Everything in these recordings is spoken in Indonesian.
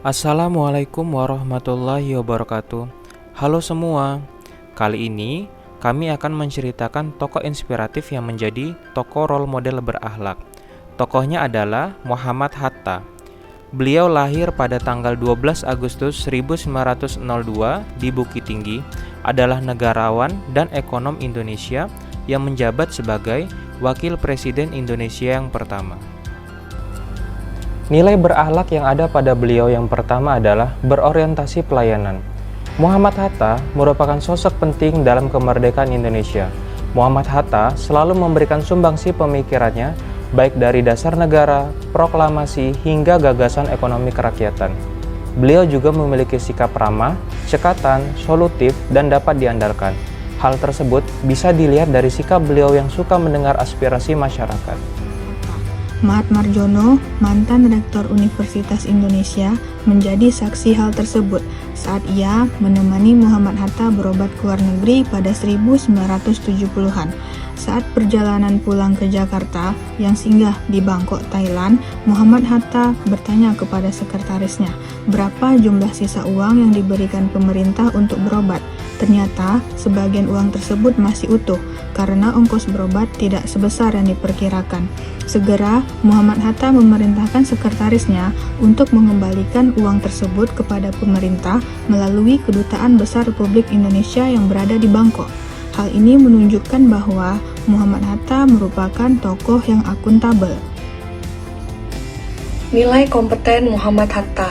Assalamualaikum warahmatullahi wabarakatuh. Halo semua, kali ini kami akan menceritakan tokoh inspiratif yang menjadi tokoh role model berakhlak. Tokohnya adalah Muhammad Hatta. Beliau lahir pada tanggal 12 Agustus 1902 di Bukit Tinggi, adalah negarawan dan ekonom Indonesia yang menjabat sebagai Wakil Presiden Indonesia yang pertama. Nilai berakhlak yang ada pada beliau yang pertama adalah berorientasi pelayanan. Muhammad Hatta merupakan sosok penting dalam kemerdekaan Indonesia. Muhammad Hatta selalu memberikan sumbangsi pemikirannya, baik dari dasar negara, proklamasi, hingga gagasan ekonomi kerakyatan. Beliau juga memiliki sikap ramah, cekatan, solutif, dan dapat diandalkan. Hal tersebut bisa dilihat dari sikap beliau yang suka mendengar aspirasi masyarakat. Mahatma Marjono, mantan Rektor Universitas Indonesia, menjadi saksi hal tersebut saat ia menemani Muhammad Hatta berobat ke luar negeri pada 1970-an. Saat perjalanan pulang ke Jakarta yang singgah di Bangkok, Thailand, Muhammad Hatta bertanya kepada sekretarisnya berapa jumlah sisa uang yang diberikan pemerintah untuk berobat. Ternyata sebagian uang tersebut masih utuh karena ongkos berobat tidak sebesar yang diperkirakan. Segera Muhammad Hatta memerintahkan sekretarisnya untuk mengembalikan uang tersebut kepada pemerintah melalui Kedutaan Besar Republik Indonesia yang berada di Bangkok. Hal ini menunjukkan bahwa Muhammad Hatta merupakan tokoh yang akuntabel. Nilai kompeten Muhammad Hatta.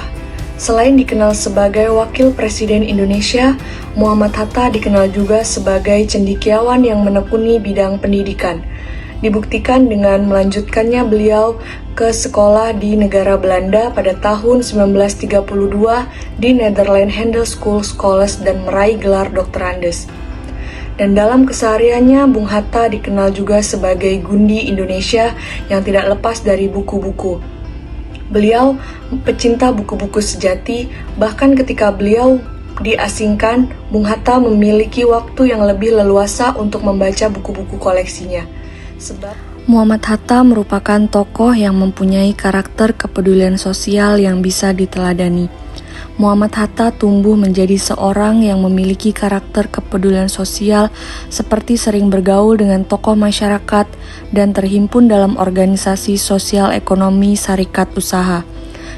Selain dikenal sebagai Wakil Presiden Indonesia, Muhammad Hatta dikenal juga sebagai cendekiawan yang menekuni bidang pendidikan. Dibuktikan dengan melanjutkannya beliau ke sekolah di negara Belanda pada tahun 1932 di Netherlands Handelschool Schools dan meraih gelar Dr. Andes. Dan dalam kesehariannya, Bung Hatta dikenal juga sebagai gundi Indonesia yang tidak lepas dari buku-buku. Beliau pecinta buku-buku sejati, bahkan ketika beliau diasingkan, Bung Hatta memiliki waktu yang lebih leluasa untuk membaca buku-buku koleksinya. Muhammad Hatta merupakan tokoh yang mempunyai karakter kepedulian sosial yang bisa diteladani. Muhammad Hatta tumbuh menjadi seorang yang memiliki karakter kepedulian sosial seperti sering bergaul dengan tokoh masyarakat dan terhimpun dalam organisasi sosial ekonomi syarikat usaha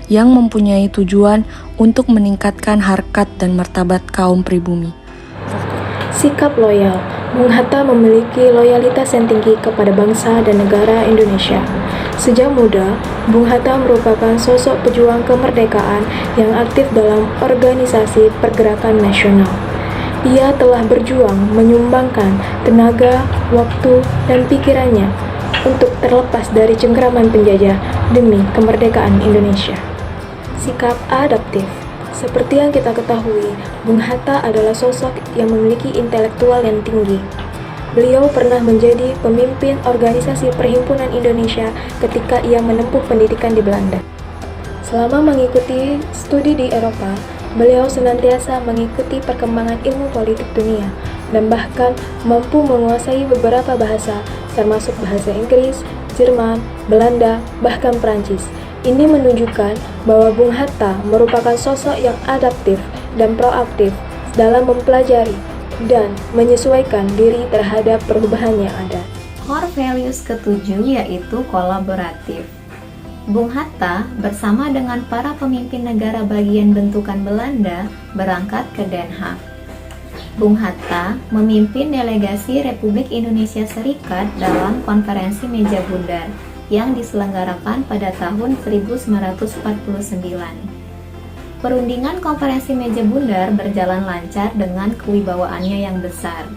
yang mempunyai tujuan untuk meningkatkan harkat dan martabat kaum pribumi. Sikap loyal. Bung Hatta memiliki loyalitas yang tinggi kepada bangsa dan negara Indonesia. Sejak muda, Bung Hatta merupakan sosok pejuang kemerdekaan yang aktif dalam organisasi pergerakan nasional. Ia telah berjuang menyumbangkan tenaga, waktu, dan pikirannya untuk terlepas dari cengkraman penjajah demi kemerdekaan Indonesia. Sikap adaptif. Seperti yang kita ketahui, Bung Hatta adalah sosok yang memiliki intelektual yang tinggi. Beliau pernah menjadi pemimpin organisasi Perhimpunan Indonesia ketika ia menempuh pendidikan di Belanda. Selama mengikuti studi di Eropa, beliau senantiasa mengikuti perkembangan ilmu politik dunia dan bahkan mampu menguasai beberapa bahasa, termasuk bahasa Inggris, Jerman, Belanda, bahkan Perancis. Ini menunjukkan bahwa Bung Hatta merupakan sosok yang adaptif dan proaktif dalam mempelajari dan menyesuaikan diri terhadap perubahan yang ada. Core values ketujuh yaitu kolaboratif. Bung Hatta bersama dengan para pemimpin negara bagian bentukan Belanda berangkat ke Den Haag. Bung Hatta memimpin delegasi Republik Indonesia Serikat dalam konferensi meja bundar yang diselenggarakan pada tahun 1949. Perundingan konferensi meja bundar berjalan lancar dengan kewibawaannya yang besar.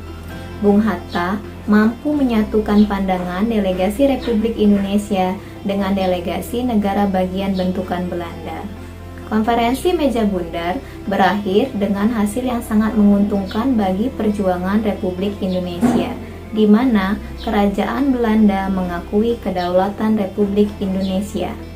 Bung Hatta mampu menyatukan pandangan delegasi Republik Indonesia dengan delegasi negara bagian bentukan Belanda. Konferensi meja bundar berakhir dengan hasil yang sangat menguntungkan bagi perjuangan Republik Indonesia, di mana Kerajaan Belanda mengakui kedaulatan Republik Indonesia.